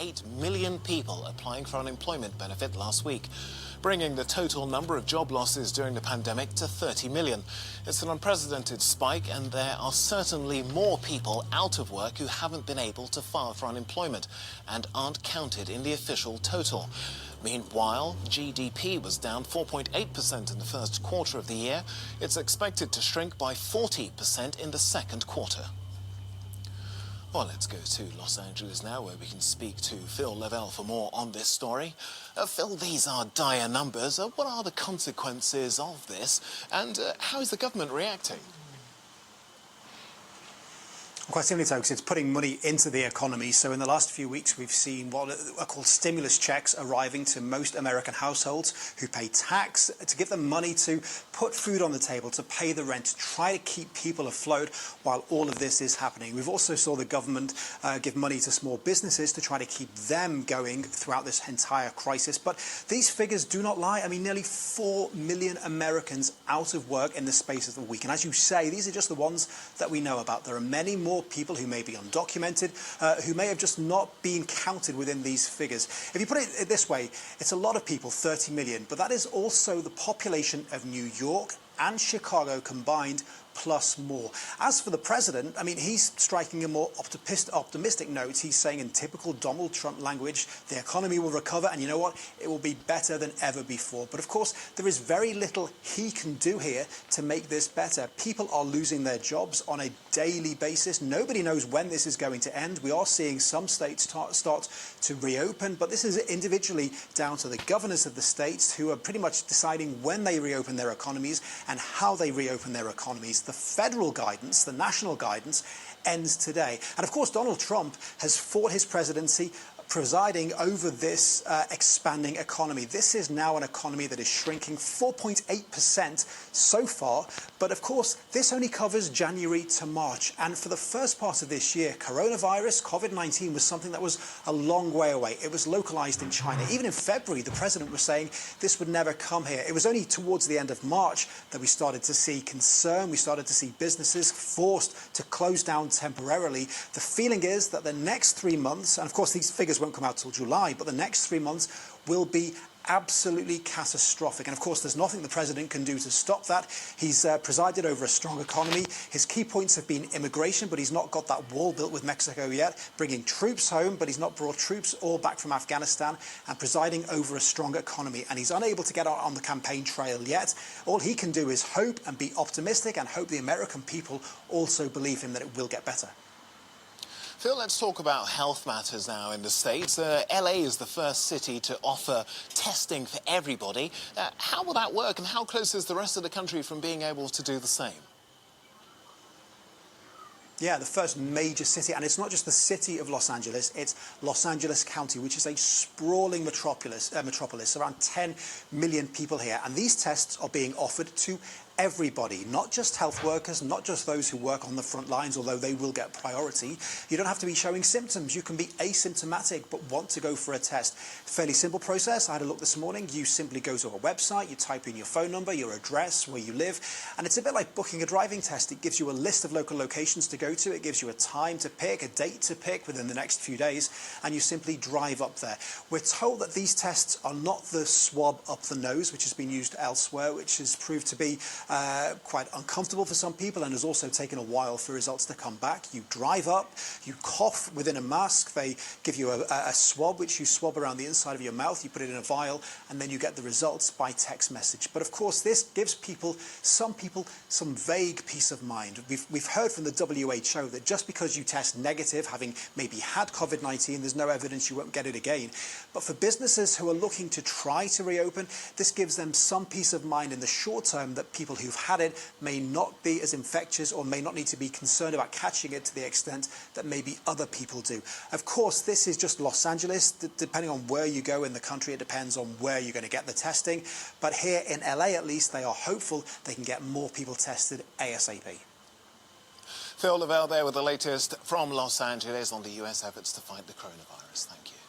1.8 million people applying for unemployment benefit last week, bringing the total number of job losses during the pandemic to 30 million. It's an unprecedented spike, and there are certainly more people out of work who haven't been able to file for unemployment and aren't counted in the official total. Meanwhile, GDP was down 4.8% in the first quarter of the year. It's expected to shrink by 40% in the second quarter. Well, let's go to Los Angeles now, where we can speak to Phil Lavelle for more on this story. Phil, these are dire numbers. What are the consequences of this, and how is the government reacting? Quite simply, Tokes, it's putting money into the economy. So in the last few weeks, we've seen what are called stimulus checks arriving to most American households who pay tax, to give them money to put food on the table, to pay the rent, to try to keep people afloat while all of this is happening. We've also saw the government give money to small businesses to try to keep them going throughout this entire crisis. But these figures do not lie. I mean, nearly 4 million Americans out of work in the space of a week. And as you say, these are just the ones that we know about. There are many more people who may be undocumented, who may have just not been counted within these figures. If you put it this way, it's a lot of people, 30 million, but that is also the population of New York and Chicago combined, plus more. As for the president, I mean, he's striking a more optimistic note. He's saying in typical Donald Trump language, the economy will recover, and you know what? It will be better than ever before. But of course, there is very little he can do here to make this better. People are losing their jobs on a daily basis. Nobody knows when this is going to end. We are seeing some states start to reopen, but this is individually down to the governors of the states, who are pretty much deciding when they reopen their economies and how they reopen their economies. The federal guidance, the national guidance, ends today. And of course, Donald Trump has fought his presidency presiding over this expanding economy. This is now an economy that is shrinking 4.8% so far. But of course, this only covers January to March. And for the first part of this year, coronavirus, Covid-19, was something that was a long way away. It was localized in China. Even in February, the president was saying this would never come here. It was only towards the end of March that we started to see concern. We started to see businesses forced to close down temporarily. The feeling is that the next 3 months, and of course these figures won't come out till July, but the next 3 months will be absolutely catastrophic. And of course, there's nothing the president can do to stop that. He's presided over a strong economy. His key points have been immigration, but he's not got that wall built with Mexico yet. Bringing troops home, but he's not brought troops all back from Afghanistan, and presiding over a strong economy. And he's unable to get out on the campaign trail yet. All he can do is hope and be optimistic and hope the American people also believe him that it will get better. Phil, let's talk about health matters now in the States. LA is the first city to offer testing for everybody. How will that work, and how close is the rest of the country from being able to do the same? Yeah, the first major city, and it's not just the city of Los Angeles, it's Los Angeles County, which is a sprawling metropolis, around 10 million people here. And these tests are being offered to everybody, not just health workers, not just those who work on the front lines, although they will get priority. You don't have to be showing symptoms. You can be asymptomatic but want to go for a test. Fairly simple process. I had a look this morning. You simply go to a website, you type in your phone number, your address, where you live, and it's a bit like booking a driving test. It gives you a list of local locations to go to. It gives you a time to pick, a date to pick within the next few days, and you simply drive up there. We're told that these tests are not the swab up the nose, which has been used elsewhere, which has proved to be quite uncomfortable for some people, and has also taken a while for results to come back. You drive up, you cough within a mask, they give you a swab, which you swab around the inside of your mouth, you put it in a vial, and then you get the results by text message. But of course, this gives some vague peace of mind. We've heard from the WHO that just because you test negative, having maybe had COVID-19, there's no evidence you won't get it again. But for businesses who are looking to try to reopen, this gives them some peace of mind in the short term that people who've had it may not be as infectious or may not need to be concerned about catching it to the extent that maybe other people do. Of course, this is just Los Angeles. Depending on where you go in the country, it depends on where you're going to get the testing. But here in LA, at least, they are hopeful they can get more people tested ASAP. Phil Lavelle there with the latest from Los Angeles on the US efforts to fight the coronavirus. Thank you.